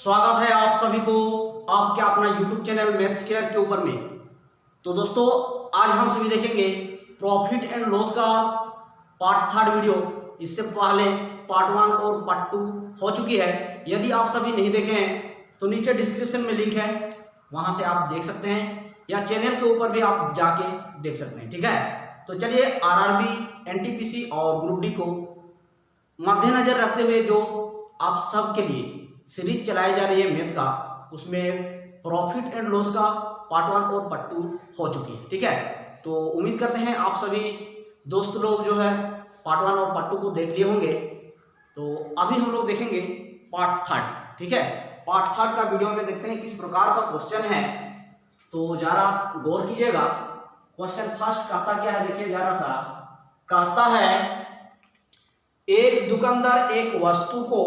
स्वागत है आप सभी को आपके अपना YouTube चैनल मैथ्स केयर के ऊपर में। तो दोस्तों आज हम सभी देखेंगे प्रॉफिट एंड लॉस का पार्ट 3 वीडियो। इससे पहले पार्ट 1 और पार्ट 2 हो चुकी है। यदि आप सभी नहीं देखे हैं तो नीचे डिस्क्रिप्शन में लिंक है, वहां से आप देख सकते हैं या चैनल के ऊपर भी आप जाके देख सकते हैं। ठीक है, तो चलिए आरआरबी, एनटीपीसी और ग्रुप डी को मद्देनजर रखते हुए जो आप सबके लिए सीरीज चलाई जा रही है मैथ का, उसमें प्रॉफिट एंड लॉस का पार्ट 1 और पार्ट 2 हो चुकी है। ठीक है, तो उम्मीद करते हैं आप सभी दोस्त लोग जो है पार्ट 1 और पार्ट 2 को देख लिए होंगे। तो अभी हम लोग देखेंगे पार्ट 3। ठीक है, पार्ट 3 का वीडियो में देखते हैं किस प्रकार का क्वेश्चन है, तो जरा गौर कीजिएगा। क्वेश्चन फर्स्ट कहता क्या है, देखिए जरा सा। कहता है एक दुकानदार एक वस्तु को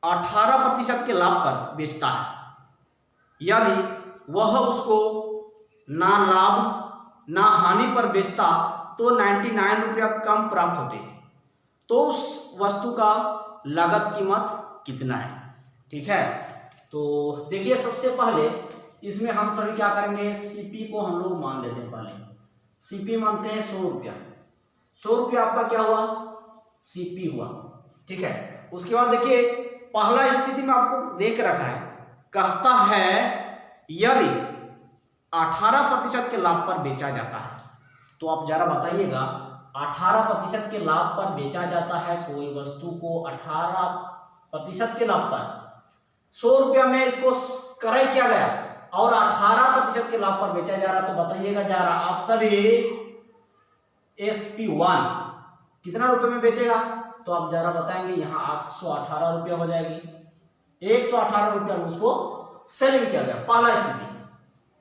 18% के लाभ पर बेचता है। यदि वह उसको ना लाभ ना हानि पर बेचता तो 99 रुपया कम प्राप्त होते, तो उस वस्तु का लागत कीमत कितना है। ठीक है, तो देखिए सबसे पहले इसमें हम सभी क्या करेंगे, सीपी को हम लोग मान लेते हैं। पहले सीपी मानते हैं 100 रुपया। 100 रुपया आपका क्या हुआ, सीपी हुआ। ठीक है, उसके बाद देखिए पहला स्थिति में आपको देख रखा है, कहता है यदि 18% के लाभ पर बेचा जाता है। तो आप जरा बताइएगा, 18% के लाभ पर बेचा जाता है कोई वस्तु को 18% के लाभ पर, 100 रुपया में इसको क्रय किया गया और 18% के लाभ पर बेचा जा रहा, तो बताइएगा जरा आप सभी SP1 कितना रुपए में बेचेगा। तो आप जरा बताएंगे, यहाँ 118 रुपया हो जाएगी। 118 रुपया में उसको सेलिंग किया गया, पहला स्थिति।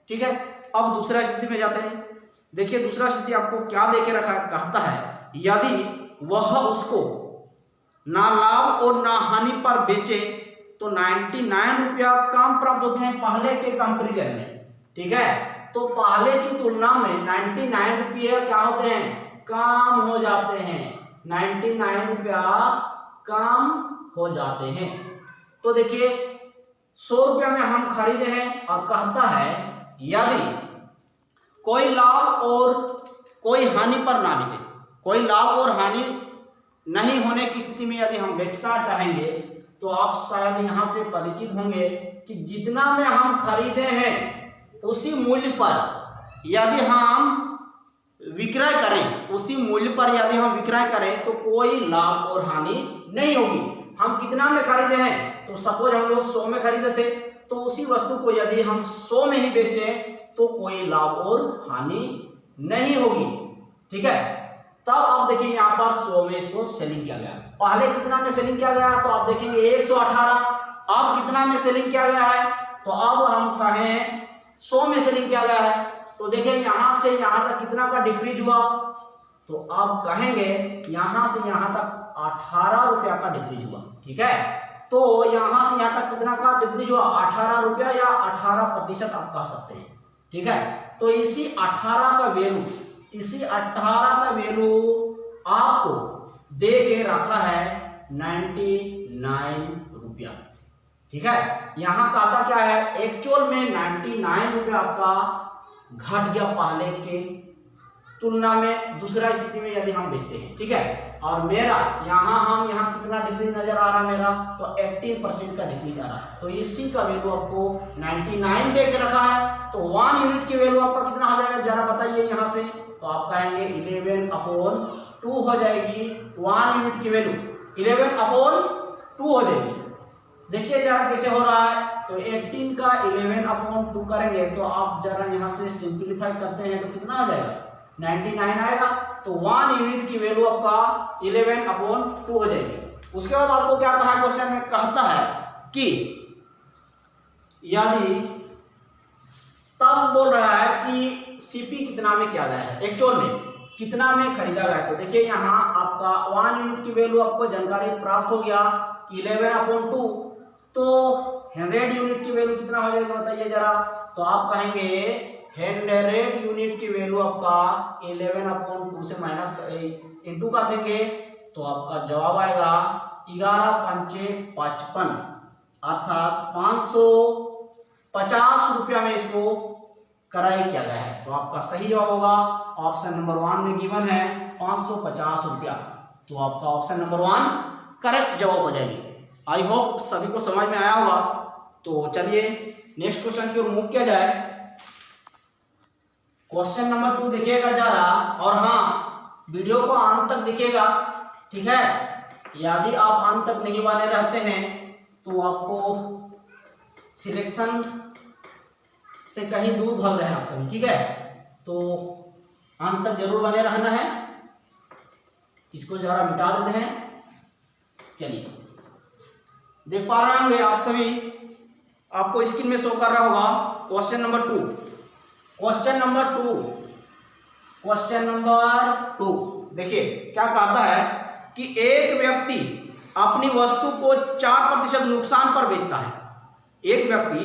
ठीक है, अब दूसरा स्थिति में जाते हैं। देखिए दूसरा स्थिति आपको क्या देके रखा है, कहता है यदि वह उसको ना लाभ और ना हानि पर बेचे तो 99 रुपया कम प्राप्त होते हैं पहले के कंपेरिजन में। ठीक है, तो पहले की तुलना में 99 रुपये क्या होते हैं, कम हो जाते हैं। 99 रुपया कम हो जाते हैं। तो देखिए 100 रुपया में हम खरीदे हैं और कहता है यदि कोई लाभ और कोई हानि पर ना बेचे, कोई लाभ और हानि नहीं होने की स्थिति में यदि हम बेचना चाहेंगे, तो आप शायद यहां से परिचित होंगे कि जितना में हम खरीदे हैं उसी मूल्य पर यदि हम विक्रय करें, उसी मूल्य पर यदि हम विक्रय करें तो कोई लाभ और हानि नहीं होगी। हम कितना में खरीदे हैं, तो सपोज हम लोग 100 में खरीदे थे, तो उसी वस्तु को यदि हम 100 में ही बेचें तो कोई लाभ और हानि नहीं होगी। ठीक है, तब आप देखिए यहाँ पर 100 में इसको सेलिंग किया गया। पहले कितना में सेलिंग किया गया, तो आप देखेंगे 118। अब कितना में सेलिंग किया गया है, तो अब हम कहें 100 में सेलिंग किया गया है। तो देखिए यहां से यहां तक कितना का डिक्रीज हुआ, तो आप कहेंगे यहां से यहां तक 18 रुपया का डिक्रीज हुआ। ठीक है, तो यहां से यहां तक कितना का डिक्रीज हुआ, 18 रुपया या 18% आप कह सकते हैं। ठीक है, तो इसी 18 का वैल्यू, इसी 18 का वैल्यू आपको दे के रखा है 99 रुपया। ठीक है, यहां कहता क्या है, एक्चुअल में 99 रुपया आपका घट गया पहले के तुलना में दूसरा स्थिति में यदि हम बेचते हैं। ठीक है, और मेरा यहाँ कितना डिक्रीज नजर आ रहा है, मेरा तो 18% का डिक्रीज आ रहा है। तो इसी का वैल्यू आपको 99 दे के रखा है, तो 1 यूनिट की वैल्यू आपका कितना हो जाएगा, जरा बताइए यहाँ से। तो आप कहेंगे 11/2 हो जाएगी। 1 यूनिट की वैल्यू 11/2 हो जाएगी। देखिए जरा कैसे हो रहा है, तो 18 का 11/2 करेंगे तो आप जरा यहाँ से सिंप्लीफाई करते हैं तो कितना आ जाएगा, 99 आएगा। तो 1 यूनिट की वैल्यू आपका 11/2 हो जाएगी। उसके बाद आपको क्या कहा है क्वेश्चन में, कहता है कि यदि, तब बोल रहा है कि सीपी कितना में किया गया है, एक्चुअल में कितना में खरीदा गया। तो देखिए यहाँ आपका 1 यूनिट की वैल्यू आपको जानकारी प्राप्त हो गया 11/2, तो 100 यूनिट की वैल्यू कितना हो जाएगा बताइए जरा। तो आप कहेंगे 100 यूनिट की वैल्यू आपका 11/2 से माइनस इंटू कर देंगे, तो आपका जवाब आएगा 11×5 = 55। अर्थात 550 रुपया में इसको क्रय किया गया है। तो आपका सही जवाब होगा ऑप्शन नंबर 1 में गिवन है 550 रुपया। तो आपका ऑप्शन नंबर 1 करेक्ट जवाब हो जाएगी। आई होप सभी को समझ में आया होगा। तो चलिए नेक्स्ट क्वेश्चन की ओर मूव किया जाए। क्वेश्चन नंबर 2 देखिएगा जरा, और हाँ वीडियो को अंत तक देखिएगा, ठीक है। यदि आप अंत तक नहीं बने रहते हैं तो आपको सिलेक्शन से कहीं दूर भाग रहे हैं आप सभी, ठीक है। तो अंत तक जरूर बने रहना है। इसको जरा मिटा देते हैं। चलिए देख पा रहे होंगे आप सभी, आपको स्क्रीन में शो कर रहा होगा क्वेश्चन नंबर 2। क्वेश्चन नंबर 2 देखिए क्या कहता है कि एक व्यक्ति अपनी वस्तु को 4% नुकसान पर बेचता है। एक व्यक्ति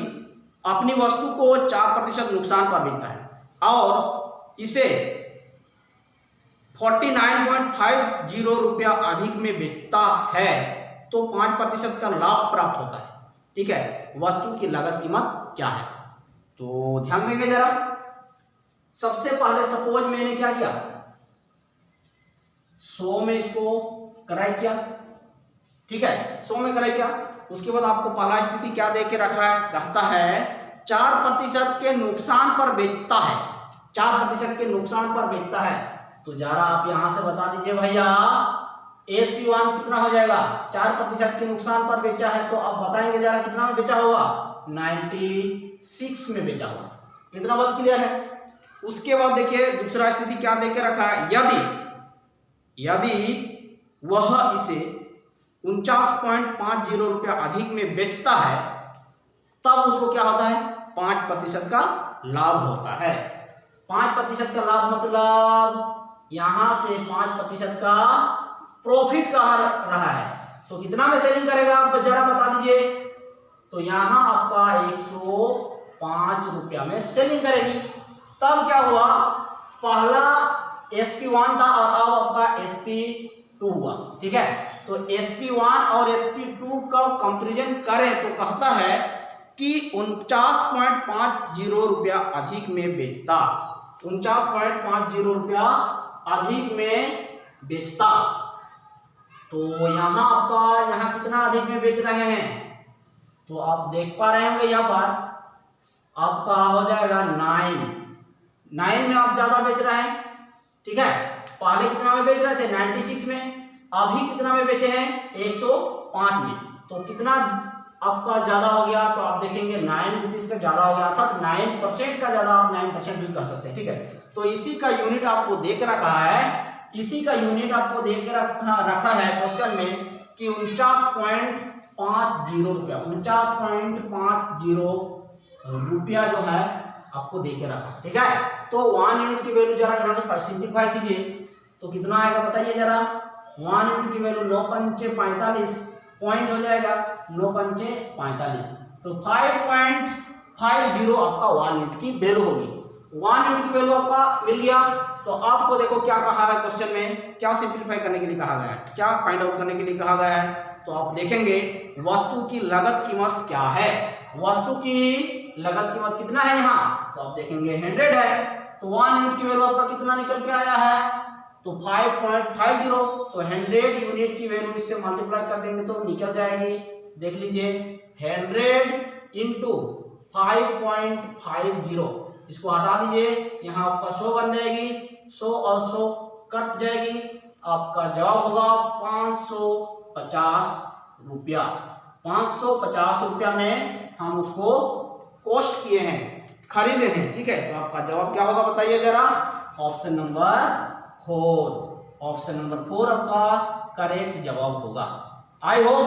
अपनी वस्तु को 4% नुकसान पर बेचता है और इसे 49.50 रुपया अधिक में बेचता है तो 5% का लाभ प्राप्त होता है, ठीक है। वस्तु की लागत कीमत क्या है? तो ध्यान देंगे जरा। सबसे पहले सपोज मैंने क्या किया, 100 में इसको क्रय किया, ठीक है, 100 में क्रय किया। उसके बाद आपको पहला स्थिति क्या दे के रखा है, कहता है 4% के नुकसान पर बेचता है, 4% के नुकसान पर बेचता है। तो जरा आप यहां से बता दीजिए भैया SP1 कितना हो जाएगा। 4% के नुकसान पर बेचा है तो आप बताएंगे जरा कितना में बेचा होगा, 96 में बेचा होगा। इतना बात क्लियर है। उसके बाद देखिए दूसरा स्थिति क्या दे के रखा है, यदि वह इसे 49.50 रुपया अधिक में बेचता है तब उसको क्या होता है, 5% का लाभ होता है। 5% का लाभ मतलब यहां से 5% का प्रॉफिट कहा रहा है। तो कितना में सेलिंग करेगा आप जरा बता दीजिए। तो यहां आपका 105 रुपया में सेलिंग करेगी। तब क्या हुआ, पहला SP1 था और अब आपका SP2 हुआ, ठीक है। तो SP1 और SP2 का कंपैरिजन करें तो कहता है कि 49.50 रुपया अधिक में बेचता, 49.50 रुपया अधिक में बेचता। तो यहाँ आपका यहाँ कितना अधिक में बेच रहे हैं, तो आप देख पा रहे होंगे यहाँ पर आपका हो जाएगा 9 में आप ज्यादा बेच रहे हैं, ठीक है। पहले कितना में बेच रहे थे, 96 में, अभी कितना में बेचे हैं, 105 में। तो कितना आपका ज्यादा हो गया, तो आप देखेंगे 9 रुपीज का ज्यादा हो गया, अर्थात 9% का ज्यादा, आप 9% भी कर सकते हैं, ठीक है। तो इसी का यूनिट आपको देख रखा है, इसी का यूनिट आपको देख रखा है क्वेश्चन में कि 49.50 रुपया, 49.50 रुपया जो है आपको दे के रखा है, ठीक है। तो 1 यूनिट की वैल्यू जरा यहाँ से सिंप्लीफाई कीजिए तो कितना आएगा बताइए जरा। 1 यूनिट की वैल्यू 9×5 = 45 पॉइंट हो जाएगा, 9×5 = 45। तो 5.50 आपका 1 यूनिट की वैल्यू होगी। 1 यूनिट की वैल्यू आपका मिल गया। तो आपको देखो क्या कहा है क्वेश्चन में, क्या सिंप्लीफाई करने के लिए कहा गया है, क्या फाइंड आउट करने के लिए कहा गया है। तो आप देखेंगे वस्तु की लागत कीमत क्या है, वस्तु की लागत कीमत कितना है यहाँ, तो आप देखेंगे 100 है। तो 1 यूनिट की वैल्यू आपका कितना निकल के आया है, तो 5.50। तो 100 यूनिट की वैल्यू इससे मल्टीप्लाई कर देंगे तो निकल जाएगी, देख लीजिए 100 × 5.50, इसको हटा दीजिए, यहाँ आपका 100 बन जाएगी, 100 और 100 कट जाएगी, आपका जवाब होगा 550 रुपया। 550 रुपया में हम उसको कॉस्ट किए हैं, खरीदे हैं, ठीक है। तो आपका जवाब क्या होगा बताइए जरा, ऑप्शन नंबर 4, ऑप्शन नंबर 4 आपका करेक्ट जवाब होगा। आई होप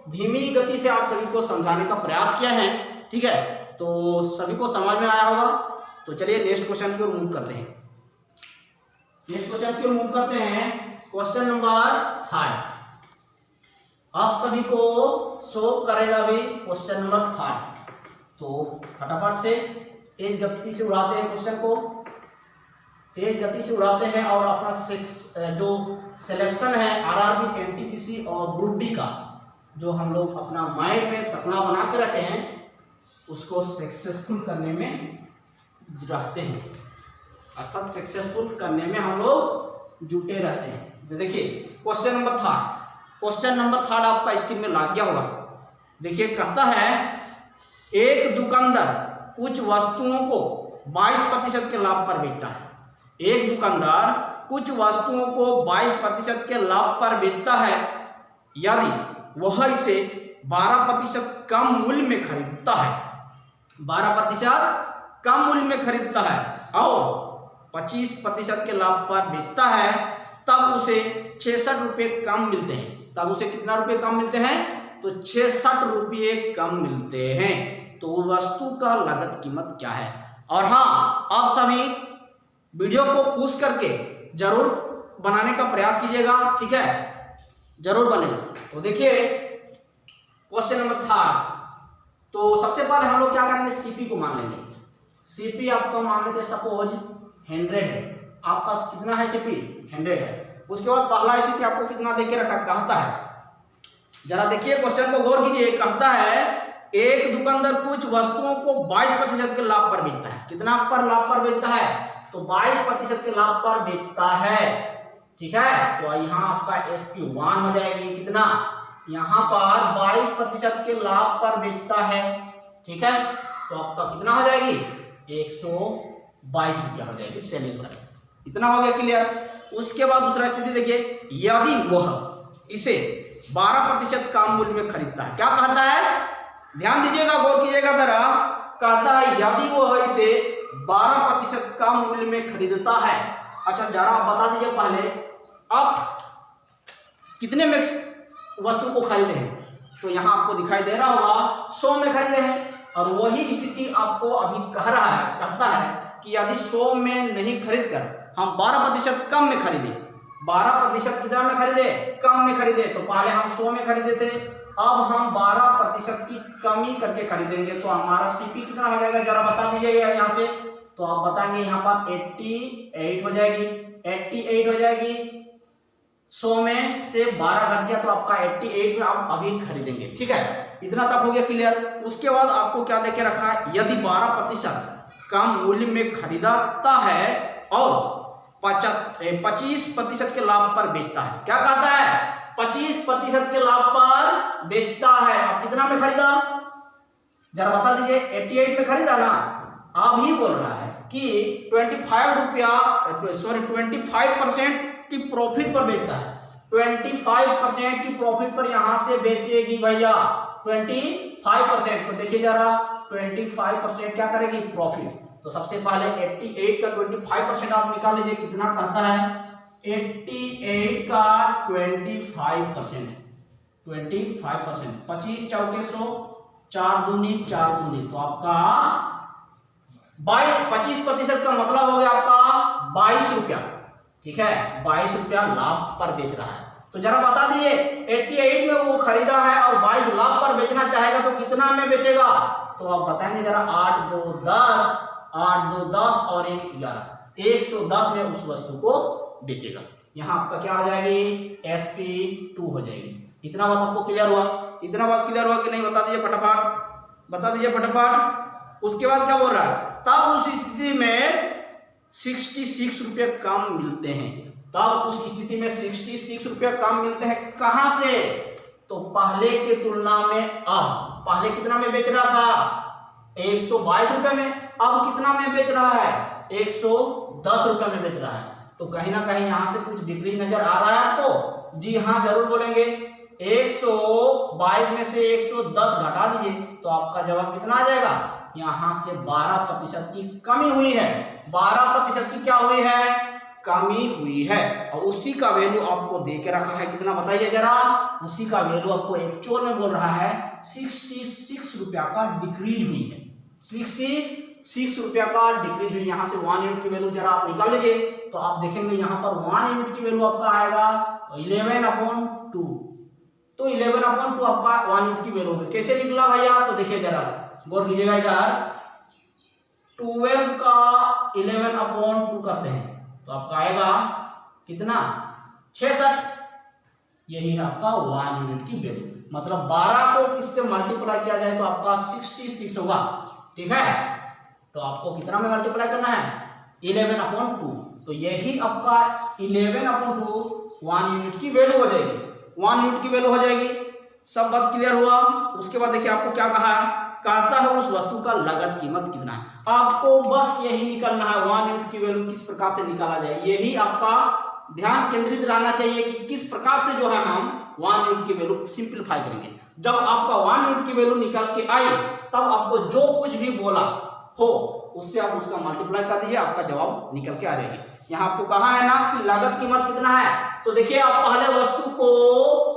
धीमी गति से आप सभी को समझाने का प्रयास किया है, ठीक है। तो सभी को समझ में आया होगा। तो चलिए नेक्स्ट क्वेश्चन की ओर मूव करते हैं। नेक्स्ट क्वेश्चन की ओर मूव करते हैं। क्वेश्चन नंबर 3 आप सभी को शो करेगा भी क्वेश्चन नंबर 3। तो फटाफट से तेज गति से उड़ाते हैं क्वेश्चन को, तेज गति से उड़ाते हैं और अपना जो सिलेक्शन है RRB, NTPC और ग्रुप डी का जो हम लोग अपना माइंड में सपना बना के रखे हैं उसको सक्सेसफुल करने में रहते हैं, अर्थात सक्सेसफुल करने में हम लोग जुटे रहते हैं। तो देखिए क्वेश्चन नंबर थर्ड आपका स्क्रीन में लग गया होगा। देखिए कहता है एक दुकानदार कुछ वस्तुओं को 22% के लाभ पर बेचता है। एक दुकानदार कुछ वस्तुओं को 22% के लाभ पर बेचता है। यदि वह इसे 12% कम मूल्य में खरीदता है, 12% कम मूल्य में खरीदता है और 25% के लाभ पर बेचता है, तब उसे 66 रुपये कम मिलते हैं। तब उसे कितना रुपये कम मिलते हैं? तो 66 रुपये कम मिलते हैं। तो वस्तु का लागत कीमत क्या है? और हाँ, आप सभी वीडियो को पुश करके जरूर बनाने का प्रयास कीजिएगा, ठीक है, जरूर बनेगा। तो देखिए क्वेश्चन नंबर थर्ड, तो सबसे पहले हम लोग क्या करेंगे, सीपी को मान लेंगे। सीपी आपको मान लेते सपोज 100 है, आपका कितना है सीपी? 100 है। उसके बाद पहला स्थिति आपको कितना देके रखा कहता है, जरा देखिए क्वेश्चन को गौर कीजिए। कहता है एक दुकानदार कुछ वस्तुओं को 22% के लाभ पर बेचता है। कितना पर लाभ पर बेचता है? तो 22% के लाभ पर बेचता है, ठीक है। तो यहाँ आपका SP1 हो जाएगी, कितना? यहाँ पर 22% के लाभ पर बेचता है, ठीक है। तो आपका कितना हो जाएगी? 122 रुपया हो जाएगी सेलिंग प्राइस। इतना हो गया क्लियर। उसके बाद दूसरा स्थिति देखिए, यदि वह इसे 12% कम मूल्य में खरीदता है। क्या कहता है? ध्यान दीजिएगा, गौर कीजिएगा जरा। कहता है यदि वह इसे 12% कम मूल्य में खरीदता है। अच्छा जरा आप बता दीजिए पहले, आप कितने में वस्तु को खरीदे हैं? तो यहाँ आपको दिखाई दे रहा होगा 100 में खरीदे हैं। और वही स्थिति आपको अभी कह रहा है, कहता है कि यदि 100 में नहीं खरीद कर हम 12% कम में खरीदे, 12% कितना में खरीदे? कम में खरीदे। तो पहले हम 100 में खरीदे थे, अब हम 12% की कमी करके खरीदेंगे। तो हमारा सीपी कितना हो जाएगा, जरा बता दीजिएगा यहाँ से। तो आप बताएंगे यहाँ पर 88 हो जाएगी, 88 हो जाएगी। 100 में से 12 घट गया तो आपका 88 में आप अभी खरीदेंगे, ठीक है। इतना तक हो गया क्लियर। उसके बाद आपको क्या देके रखा है, यदि 12% कम मूल्य में खरीदता है और 25% के लाभ पर बेचता है। क्या कहता है? 25% के लाभ पर बेचता है। अब कितना में खरीदा, जरा बता दीजिए। 88 में खरीदा ना, अब ही बोल रहा है कि 25% की प्रॉफिट पर बेचता है। 25% की प्रॉफिट पर यहां से बेचेगी भैया 25%। तो देखिए जरा 25% क्या करेगी? प्रॉफिट। तो सबसे पहले 88 का 25% आप निकाल लीजिए, कितना कहता है? 88 का 25%, 25 चौके 100, 4 दूनी 4 दूनी, तो आपका 25% का मतलब हो गया आपका 22 रुपया, ठीक है। 22 रुपया लाभ पर बेच रहा है। तो जरा बता दीजिए 88 में वो खरीदा है और 22 लाभ पर बेचना चाहेगा तो कितना में बेचेगा? तो आप बताएंगे जरा। 8 2 10, 8 2 10 और 1 11, 110 में उस वस्तु को बेचेगा। यहाँ आपका क्या हो जाएगी? SP2 हो जाएगी। इतना बात आपको क्लियर हुआ? इतना बात क्लियर हुआ कि नहीं? बता दीजिए फटाफट, बता दीजिए फटाफट। उसके बाद क्या बोल रहा है? तब उस स्थिति में 66 रुपये कम मिलते हैं। तब उस स्थिति में 66 रुपये कम मिलते हैं। कहां से? तो पहले के तुलना में अब पहले कितना में बेच रहा था? 122 रुपये में, अब कितना में बेच रहा है? 110 रुपये में बेच रहा है। तो कहीं ना कहीं यहां से कुछ डिक्रीज नजर आ रहा है आपको? जी हाँ, जरूर बोलेंगे। 122 में से 110 घटा दीजिए तो आपका जवाब कितना आ जाएगा? यहां से 12% की कमी हुई है। 12% की क्या हुई है? कमी हुई है। और उसी का वैल्यू आपको दे के रखा है, कितना बताइए जरा? उसी का वैल्यू आपको एक्चुअल में बोल रहा है 66 रुपया का डिक्रीज हुई है। 66 रुपया का डिक्रीज हुई। यहाँ से 1 यूनिट की वैल्यू जरा आप निकाल लीजिए तो आप देखेंगे यहाँ पर 1 यूनिट की वैल्यू आपका आएगा 11/2। तो 11/2 आपका 1 यूनिट की वैल्यू है। कैसे निकला भैया? तो देखिए जरा गौर कीजिएगा इधर। 12 का 11/2 करते हैं तो आपका आएगा कितना? 66। यही है आपका 1 यूनिट की वैल्यू। मतलब 12 को किससे मल्टीप्लाई किया जाए तो आपका 66 होगा। ठीक है, तो आपको कितना में मल्टीप्लाई करना है 11/2। तो यही आपका 11/2 1 यूनिट की वैल्यू हो जाएगी, 1 यूनिट की वैल्यू हो जाएगी। सब बात क्लियर हुआ। उसके बाद देखिए आपको क्या कहा है, कहता है उस वस्तु का लागत कीमत कितना है। आपको बस यही निकालना है 1 यूनिट की वैल्यू किस प्रकार से निकाला जाए, यही आपका ध्यान केंद्रित रहना चाहिए कि किस प्रकार से जो है हम 1 यूनिट की वैल्यू सिंप्लीफाई करेंगे। जब आपका 1 यूनिट की वैल्यू निकाल के आई तब आपको जो कुछ भी बोला हो उससे आप उसका मल्टीप्लाई कर दीजिए, आपका जवाब निकल के आ जाएगी। यहाँ आपको कहा है ना कि लागत कीमत कितना है, तो देखिए आप पहले वस्तु को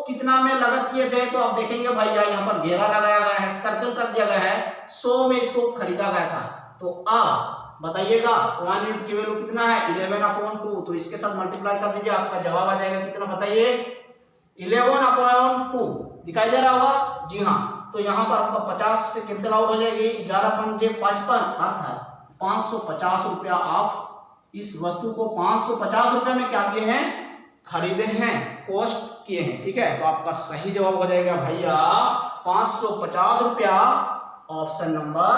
कितना में लागत किए थे, तो आप देखेंगे भैया यहाँ पर घेरा लगाया गया है, सर्कल कर दिया गया है, 100 में इसको खरीदा गया था। तो आप बताइएगा 1 यूनिट की वैल्यू कितना है 11/2, तो इसके साथ मल्टीप्लाई कर दीजिए, आपका जवाब आ जाएगा कितना बताइए 11/2। दिखाई दे रहा होगा, जी हाँ। तो यहाँ पर आपका 50 से कैंसिल आउट हो जाएगी, 11×5 अर्थात 550 रुपया आप इस वस्तु को 550 रुपये में क्या किए हैं, खरीदे हैं, कॉस्ट किए हैं। ठीक है, तो आपका सही जवाब हो जाएगा भैया 550 रुपया। ऑप्शन नंबर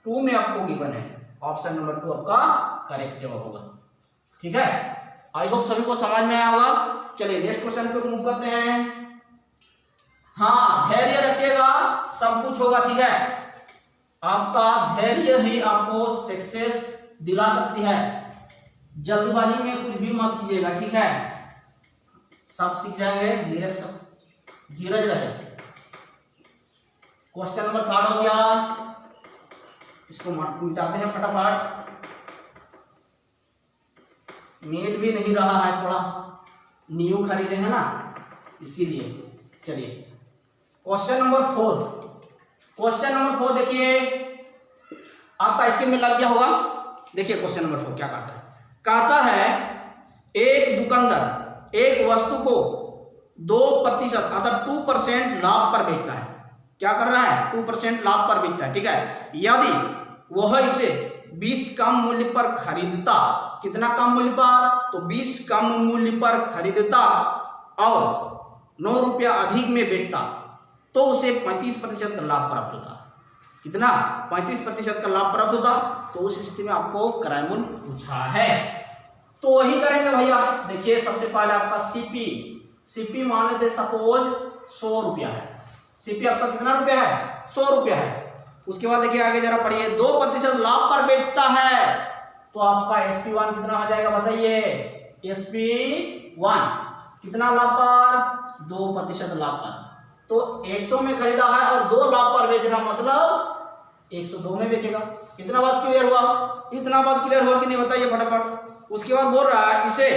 2 में आपको गिवन है, ऑप्शन नंबर 2 आपका करेक्ट जवाब होगा। ठीक है, आई होप सभी को समझ में आया होगा। चलिए नेक्स्ट क्वेश्चन पे मूव करते हैं। हाँ, धैर्य रखिएगा, सब कुछ होगा। ठीक है, आपका धैर्य ही आपको सक्सेस दिला सकती है, जल्दबाजी में कुछ भी मत कीजिएगा। ठीक है, सब सीख जाएंगे, धीरज रहे। क्वेश्चन नंबर 3 हो गया, इसको मिटाते हैं फटाफट, मीट भी नहीं रहा है, थोड़ा न्यू खरीदे हैं ना इसीलिए। चलिए क्वेश्चन नंबर 4, क्वेश्चन नंबर 4 देखिए आपका इसके में लग गया होगा। देखिए क्वेश्चन नंबर 4 क्या कहता है, कहता है एक दुकानदार एक वस्तु को 2% अर्थात 2% लाभ पर बेचता है। क्या कर रहा है, 2% लाभ पर बेचता है। ठीक है, यदि वह इसे 20 कम मूल्य पर खरीदता, कितना कम मूल्य पर, तो 20 कम मूल्य पर खरीदता और 9 रुपया अधिक में बेचता, तो उसे 35% का लाभ प्राप्त होता। कितना, 35% का लाभ प्राप्त होता। तो उस स्थिति में आपको क्रय मूल्य पूछा है, तो वही करेंगे भैया। देखिए सबसे पहले आपका सीपी मान लेते सपोज 100 रुपया है, सीपी आपका कितना रुपया है 100 रुपया है। उसके बाद देखिए आगे जरा पढ़िए, 2% लाभ पर बेचता है, तो आपका SP1 कितना हो जाएगा बताइए, SP1 कितना लाभ पर, 2% लाभ पर। तो 100 में खरीदा है और 2 लाभ पर बेचना मतलब 102 में बेचेगा। इतना बात क्लियर हुआ, इतना बात क्लियर हुआ कि नहीं बताइए फटाफट। उसके बाद बोल रहा है इसे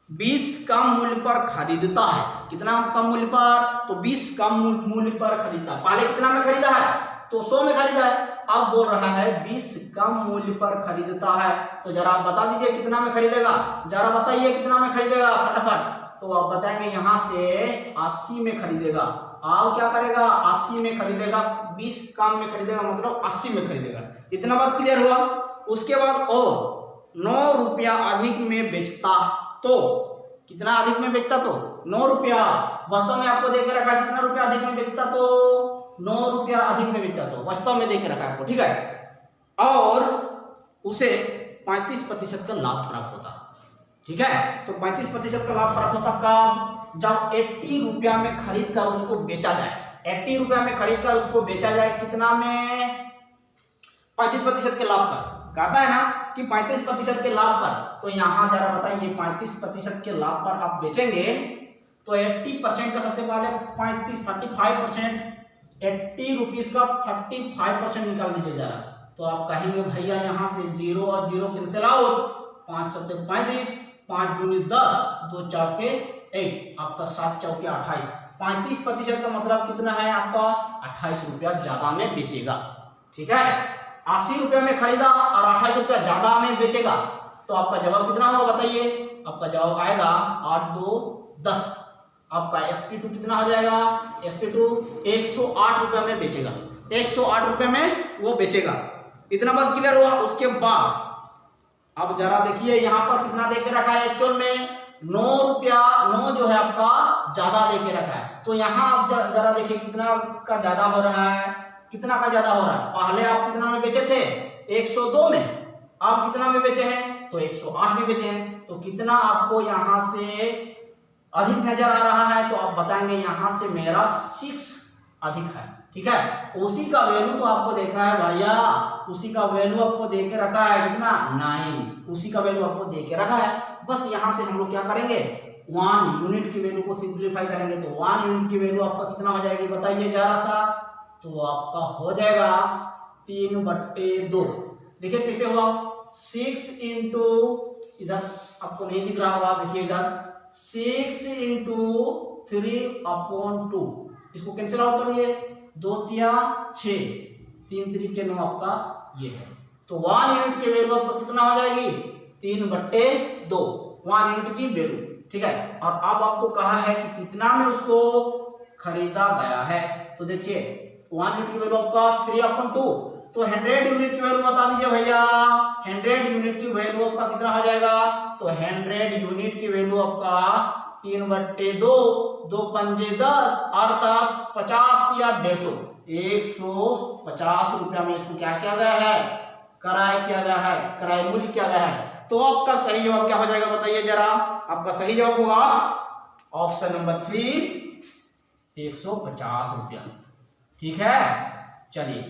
20 कम मूल्य पर खरीदता है, कितना कम मूल्य पर, तो 20 कम मूल्य पर खरीदता। पहले कितना में खरीदा है, तो 100 में खरीदा है, अब बोल रहा है 20 कम मूल्य पर खरीदता है। तो जरा आप बता दीजिए कितना में खरीदेगा, जरा बताइए कितना में खरीदेगा फटाफट। तो आप बताएंगे यहाँ से 80 में खरीदेगा। आप क्या करेगा, 80 में खरीदेगा, 20 कम में खरीदेगा मतलब 80 में खरीदेगा। इतना बात क्लियर हुआ। उसके बाद और 9 रुपया अधिक में बेचता, तो कितना अधिक में बेचता, तो 9 रुपया। वास्तव में आपको देके रखा कितना रुपया अधिक में बेचता, तो 9 रुपया अधिक में बेचता, तो वास्तव में देके रखा आपको। ठीक है, और उसे 35% का लाभ प्राप्त होता। ठीक है, तो 35% का लाभ प्राप्त होता कब, जब 80 रुपया में खरीद कर उसको बेचा जाए। 80 रुपया में खरीद कर उसको बेचा जाए, कितना में, 35% के लाभ पर। कहता है ना कि 35% के लाभ पर, तो यहां जरा बताइए 35% के लाभ पर आप बेचेंगे तो 80% का सबसे पहले 35% 80 रुपीज का 35% निकाल दीजिए जरा। तो आप कहेंगे भैया यहाँ से 0 और 0 कैंसिल आउट, 5 7 35, 5 दूनी 10, 2 4 8, आपका 7 4 28। 35% का मतलब कितना है आपका 28 रुपया ज्यादा में बेचेगा। ठीक है, 80 रुपया में खरीदा और 28 रुपया ज्यादा में बेचेगा, तो आपका जवाब कितना होगा बताइए। आपका जवाब आएगा 8 2 10। आपका SP2 कितना हो जाएगा, SP2 108 रुपया में बेचेगा, 108 रुपये में वो बेचेगा। इतना बात क्लियर हुआ। उसके बाद अब जरा देखिए यहाँ पर कितना देके रखा है, एक्चुअल में 9 रुपया, 9 जो है आपका ज्यादा लेके रखा है। तो यहाँ आप जरा देखिए कितना का ज्यादा हो रहा है, कितना का ज्यादा हो रहा है। पहले आप कितना में बेचे थे 102 में, आप कितना में बेचे हैं तो 108 में बेचे हैं। तो कितना आपको यहाँ से अधिक नजर आ रहा है तो आप बताएंगे यहाँ से मेरा 6 अधिक है। ठीक है, उसी का वैल्यू तो आपको देखा है भैया, उसी का वैल्यू आपको दे के रखा है कितना 9, उसी का वैल्यू आपको दे के रखा है। बस यहाँ से हम लोग क्या करेंगे 1 यूनिट की वैल्यू को सिंप्लीफाई करेंगे। तो 1 यूनिट की वैल्यू आपका कितना हो जाएगी बताइए जरा सा, तो आपका हो जाएगा 3/2। देखिए कैसे हुआ 6 इंटू, इधर आपको नहीं दिख रहा होगा, देखिए इधर 6 इंटू 3/2, इसको कैंसिल आउट करिए, 2 तिया 6, 3 तरीके 9 आपका ये है। तो 1 यूनिट की वैल्यू आपका कितना हो जाएगी 3/2, 1 यूनिट की वैल्यू। ठीक है, और अब आपको कहा है कि कितना में उसको खरीदा गया है। तो देखिए 1 यूनिट की वैल्यू आपका 3/2, तो 100 यूनिट की वैल्यू बता दीजिए भैया, 100 यूनिट की वैल्यू आपका कितना हो जाएगा। तो 100 यूनिट की वैल्यू आपका 3/2, 2 पंजे 10, अर्थात 50 या 150, 150 रुपया में इसको क्या किया गया है, किराया किया गया है, किराया मूल्य किया गया है। तो आपका सही जवाब क्या हो जाएगा बताइए जरा, आपका सही जवाब होगा ऑप्शन नंबर 3, 150 रुपया। ठीक है, चलिए